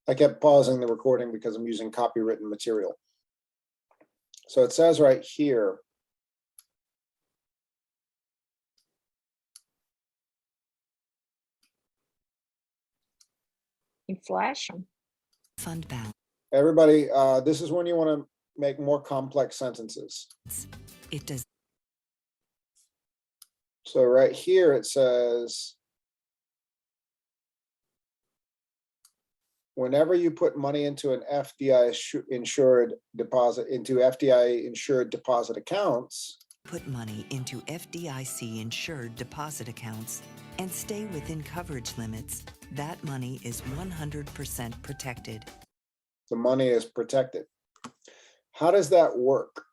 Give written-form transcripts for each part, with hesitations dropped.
I kept pausing the recording because I'm using copywritten material. So it says right here, Inflation. Fund balance. everybody, this is when you want to make more complex sentences. It does. So right here it says, whenever you put money into an FDI insured deposit, into FDI insured deposit accounts, Put money into FDIC insured deposit accounts and stay within coverage limits, that money is 100% protected. the money is protected. How does that work?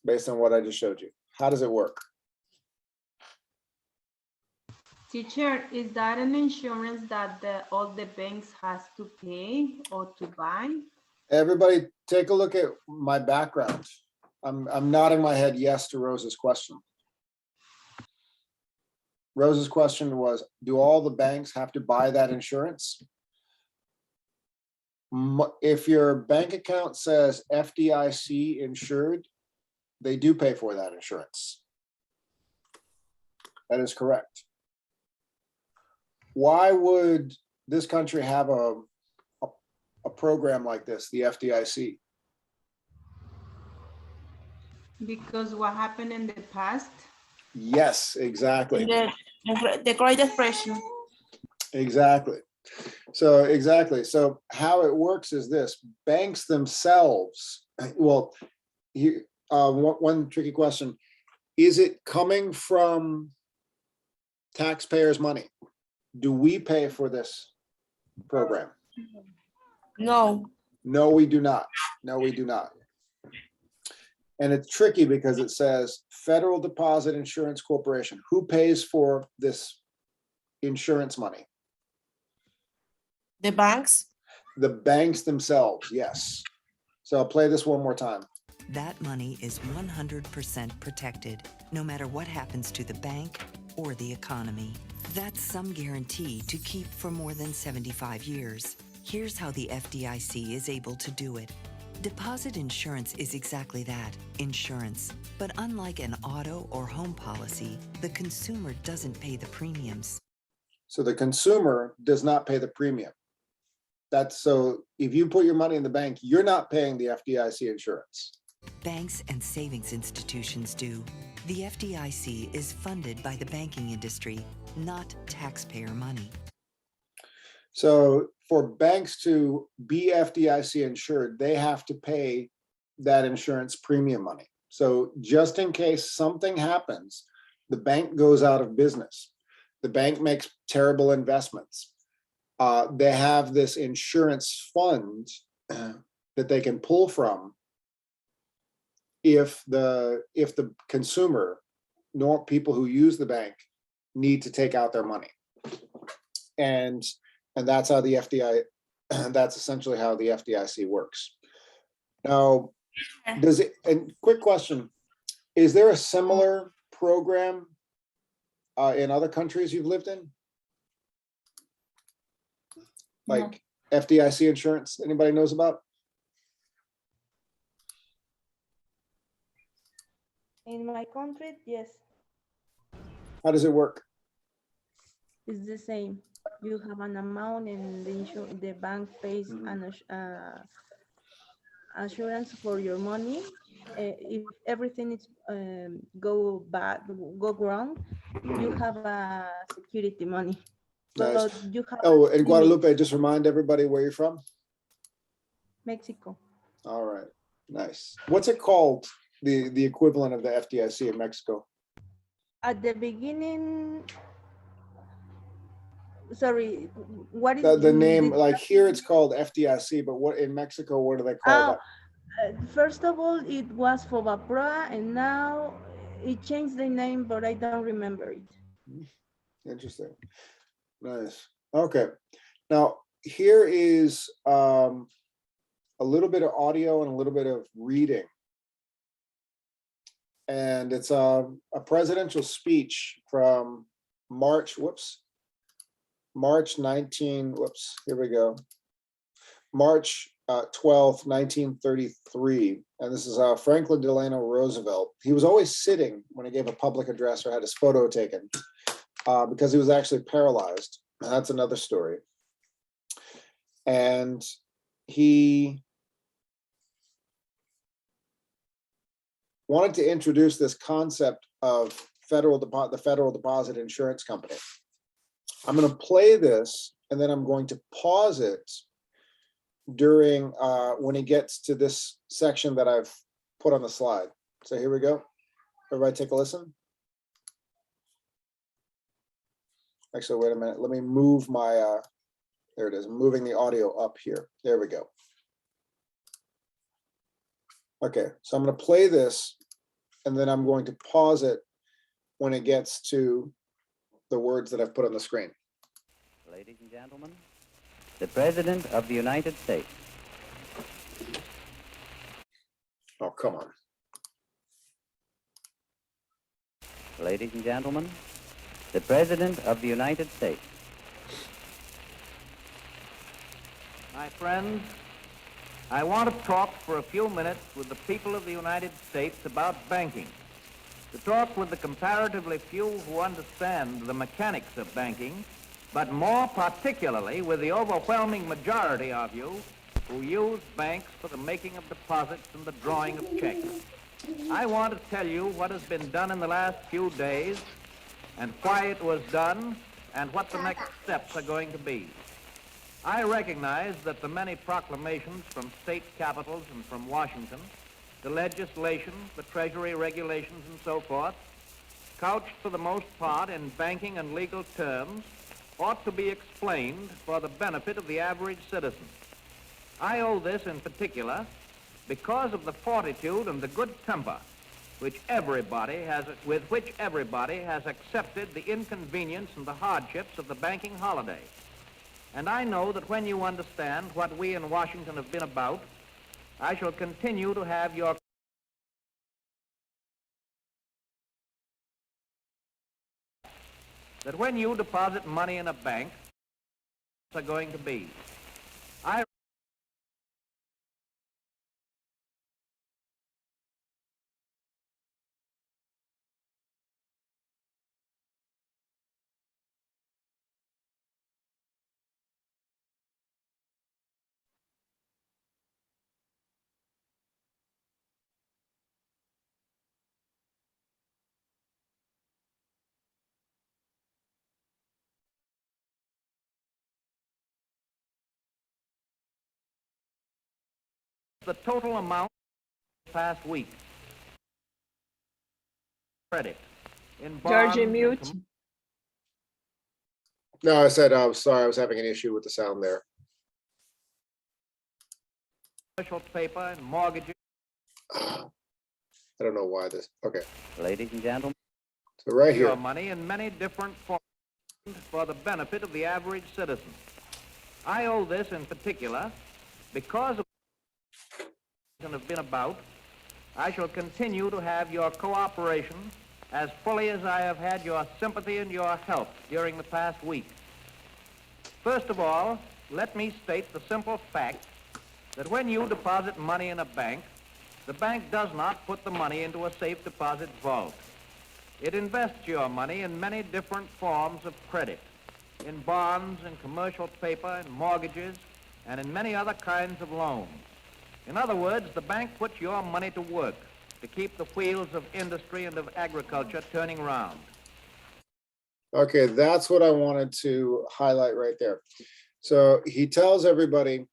Based on what I just showed you, how does it work? Teacher, is that an insurance that all the banks has to pay or to buy? Everybody take a look at my background. I'm nodding my head yes to Rose's question. Rose's question was, do all the banks have to buy that insurance? If your bank account says FDIC insured, they do pay for that insurance. That is correct. Why would this country have a program like this, the FDIC? Because what happened in the past? Yes, exactly. The Great Depression. Exactly. So exactly. So how it works is this: banks themselves. Well, here, one tricky question: is it coming from taxpayers' money? Do we pay for this program? No. No, we do not. No, we do not. And it's tricky because it says Federal Deposit Insurance Corporation. Who pays for this insurance money? The banks. The banks themselves, yes. So I'll play this one more time. That money is 100% protected, no matter what happens to the bank or the economy. That's some guarantee to keep for more than 75 years. Here's how the FDIC is able to do it. Deposit insurance is exactly that, insurance. But unlike an auto or home policy, the consumer doesn't pay the premiums. So the consumer does not pay the premium. That's so if you put your money in the bank, you're not paying the FDIC insurance. Banks and savings institutions do. The FDIC is funded by the banking industry, not taxpayer money. So for banks to be FDIC insured, they have to pay that insurance premium money. So just in case something happens, the bank goes out of business. The bank makes terrible investments. They have this insurance fund that they can pull from if the consumer, nor people who use the bank, need to take out their money. And that's how the FDI, that's essentially how the FDIC works. Now, does it, and quick question, is there a similar program in other countries you've lived in? Like FDIC insurance, anybody knows about? In my country, yes. How does it work? It's the same. You have an amount and the bank pays an assurance for your money. If everything is go wrong, you have a security money. Nice. But you have Oh, and Guadalupe, just remind everybody where you're from. Mexico. All right, nice. What's it called? The equivalent of the FDIC in Mexico? At the beginning, sorry, what is The name? Like here, it's called FDIC, but what in Mexico? What do they call that? First of all, it was Fobapro, and now it changed the name, but I don't remember it. Interesting. Nice. Okay. Now here is a little bit of audio and a little bit of reading. And it's a presidential speech from March 19, here we go. March 12th, 1933. And this is Franklin Delano Roosevelt. He was always sitting when he gave a public address or had his photo taken because he was actually paralyzed. And that's another story. And he wanted to introduce this concept of the Federal Deposit Insurance Company. I'm going to play this, and then I'm going to pause it during when he gets to this section that I've put on the slide. So here we go. Everybody take a listen. Actually, wait a minute. Let me move my, there it is. I'm moving the audio up here. There we go. Okay, so I'm going to play this, and then I'm going to pause it when it gets to the words that I've put on the screen. Ladies and gentlemen, the President of the United States. Oh, come on. Ladies and gentlemen, the President of the United States. My friends, I want to talk for a few minutes with the people of the United States about banking. To talk with the comparatively few who understand the mechanics of banking, but more particularly with the overwhelming majority of you who use banks for the making of deposits and the drawing of checks. I want to tell you what has been done in the last few days and why it was done and what the next steps are going to be. I recognize that the many proclamations from state capitals and from Washington, the legislation, the Treasury regulations, and so forth, couched for the most part in banking and legal terms, ought to be explained for the benefit of the average citizen. I owe this in particular because of the fortitude and the good temper with which everybody has accepted the inconvenience and the hardships of the banking holiday. And I know that when you understand what we in Washington have been about, I shall continue to have your that when you deposit money in a bank, are going to be. I the total amount past week. Credit in bonds. Georgie, mute. No, I said, I was sorry, I was having an issue with the sound there. Commercial paper and mortgages. I don't know why this, okay. Ladies and gentlemen, So right Your here, money in many different forms for the benefit of the average citizen. I owe this in particular because of what have been about. I shall continue to have your cooperation as fully as I have had your sympathy and your help during the past week. First of all, let me state the simple fact that when you deposit money in a bank, the bank does not put the money into a safe deposit vault. It invests your money in many different forms of credit, in bonds, in commercial paper, in mortgages, and in many other kinds of loans. In other words, the bank puts your money to work to keep the wheels of industry and of agriculture turning round. okay, that's what I wanted to highlight right there. So he tells everybody,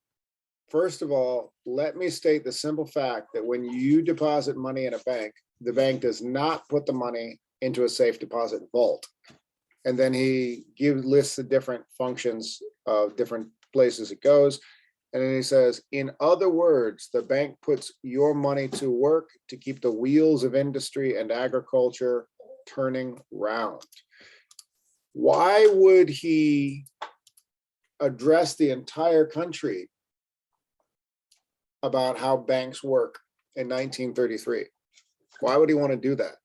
first of all, let me state the simple fact that when you deposit money in a bank, the bank does not put the money into a safe deposit vault. And then he lists the different functions of different places it goes. And then he says, in other words, the bank puts your money to work to keep the wheels of industry and agriculture turning round. Why would he address the entire country about how banks work in 1933? Why would he want to do that?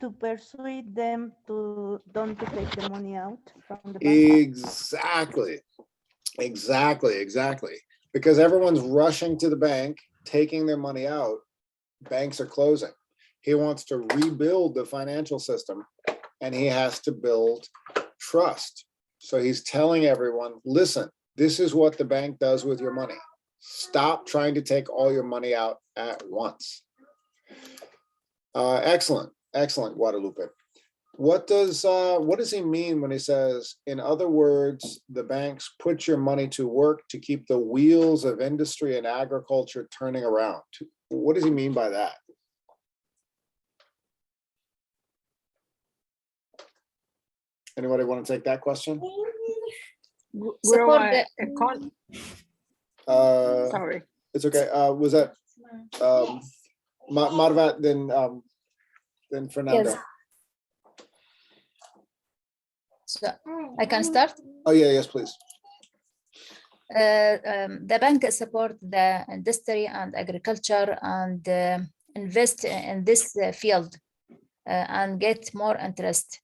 To persuade them to don't to take the money out from the bank. Exactly. Exactly. Because everyone's rushing to the bank, taking their money out. Banks are closing. He wants to rebuild the financial system, and he has to build trust. So he's telling everyone, listen, this is what the bank does with your money. Stop trying to take all your money out at once. Excellent, Guadalupe. What does he mean when he says, in other words, the banks put your money to work to keep the wheels of industry and agriculture turning around? What does he mean by that? Anybody want to take that question? Support the econ. Sorry. It's okay. Was that Marvat, then Fernando? Yes. So I can start. Oh yeah, yes, please. The bank support the industry and agriculture and invest in this field and get more interest.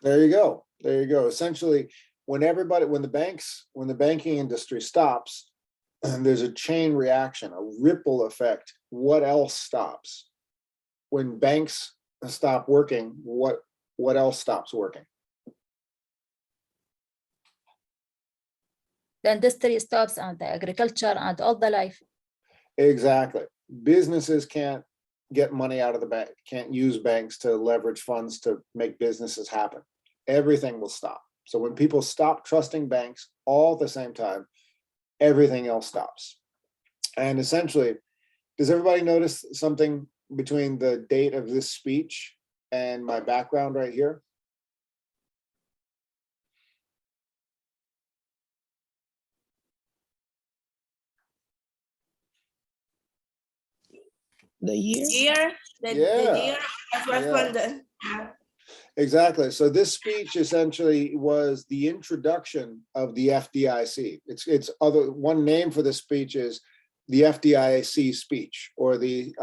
There you go. Essentially, when the banking industry stops, there's a chain reaction, a ripple effect. What else stops? When banks stop working, what else stops working? The industry stops and the agriculture and all the life. Exactly. Businesses can't get money out of the bank, can't use banks to leverage funds to make businesses happen. Everything will stop. So when people stop trusting banks all at the same time, everything else stops. And essentially, does everybody notice something between the date of this speech and my background right here? The year? The year was when the exactly. So this speech essentially was the introduction of the FDIC. It's other one name for the speech is the FDIC speech, or the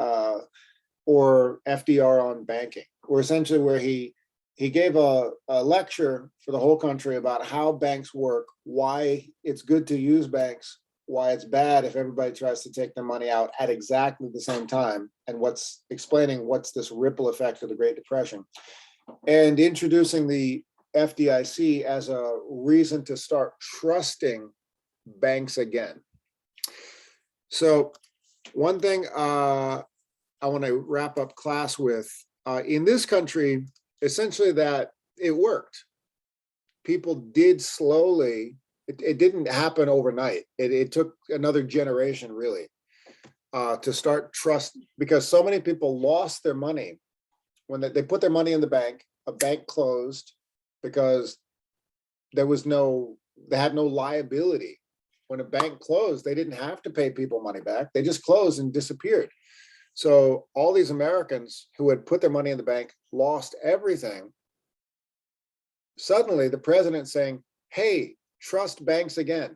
or FDR on banking, or essentially where he gave a lecture for the whole country about how banks work, why it's good to use banks, why it's bad if everybody tries to take their money out at exactly the same time, and what's this ripple effect of the Great Depression, and introducing the FDIC as a reason to start trusting banks again. So one thing I want to wrap up class with, in this country, essentially that it worked. People did slowly, it didn't happen overnight. It took another generation really to start trust, because so many people lost their money when they put their money in the bank. A bank closed because they had no liability. When a bank closed, they didn't have to pay people money back. They just closed and disappeared. So all these Americans who had put their money in the bank lost everything. Suddenly the president's saying, hey, trust banks again.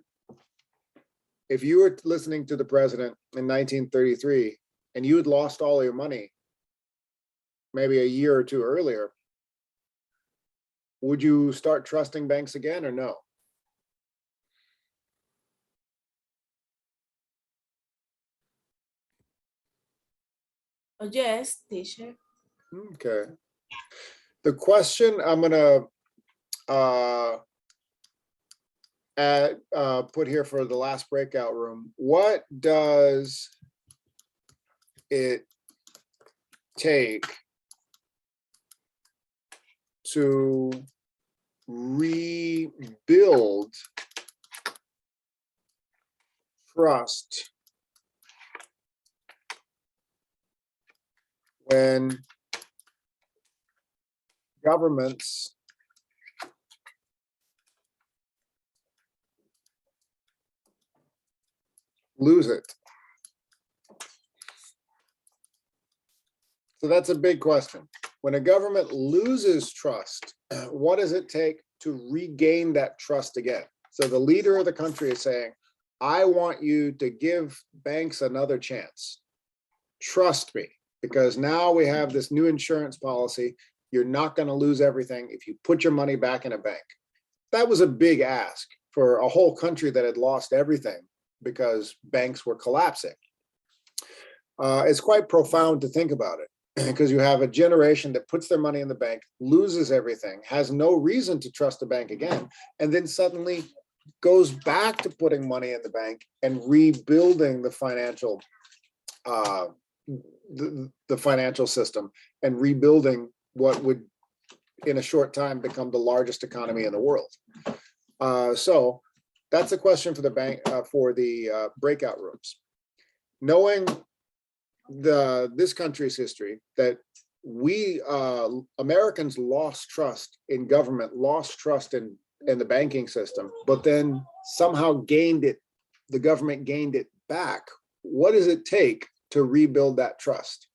If you were listening to the president in 1933 and you had lost all your money, maybe a year or two earlier, would you start trusting banks again or no? Oh, yes, teacher. Okay. The question I'm gonna put here for the last breakout room: what does it take to rebuild trust when governments lose it? So that's a big question. When a government loses trust, what does it take to regain that trust again? So the leader of the country is saying, I want you to give banks another chance. trust me, because now we have this new insurance policy. You're not going to lose everything if you put your money back in a bank. That was a big ask for a whole country that had lost everything because banks were collapsing. It's quite profound to think about it, because you have a generation that puts their money in the bank, loses everything, has no reason to trust the bank again, and then suddenly goes back to putting money in the bank and rebuilding the financial the financial system and rebuilding what would in a short time become the largest economy in the world. So that's a question for the bank, for the breakout rooms. Knowing this country's history, that we Americans lost trust in government, lost trust in the banking system, but then somehow gained it, the government gained it back. What does it take to rebuild that trust?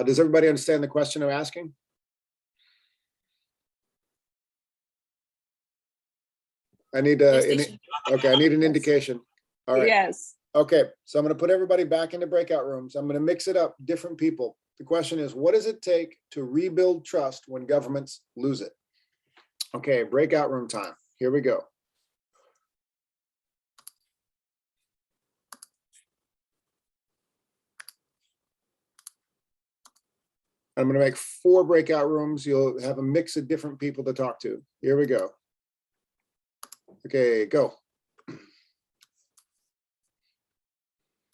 Does everybody understand the question I'm asking? I need Yes, a, teacher. okay, I need an indication. All right. Yes. Okay, so I'm going to put everybody back into breakout rooms. I'm going to mix it up, different people. The question is, what does it take to rebuild trust when governments lose it? Okay, breakout room time. Here we go. I'm going to make 4 breakout rooms. You'll have a mix of different people to talk to. Here we go. Okay, go.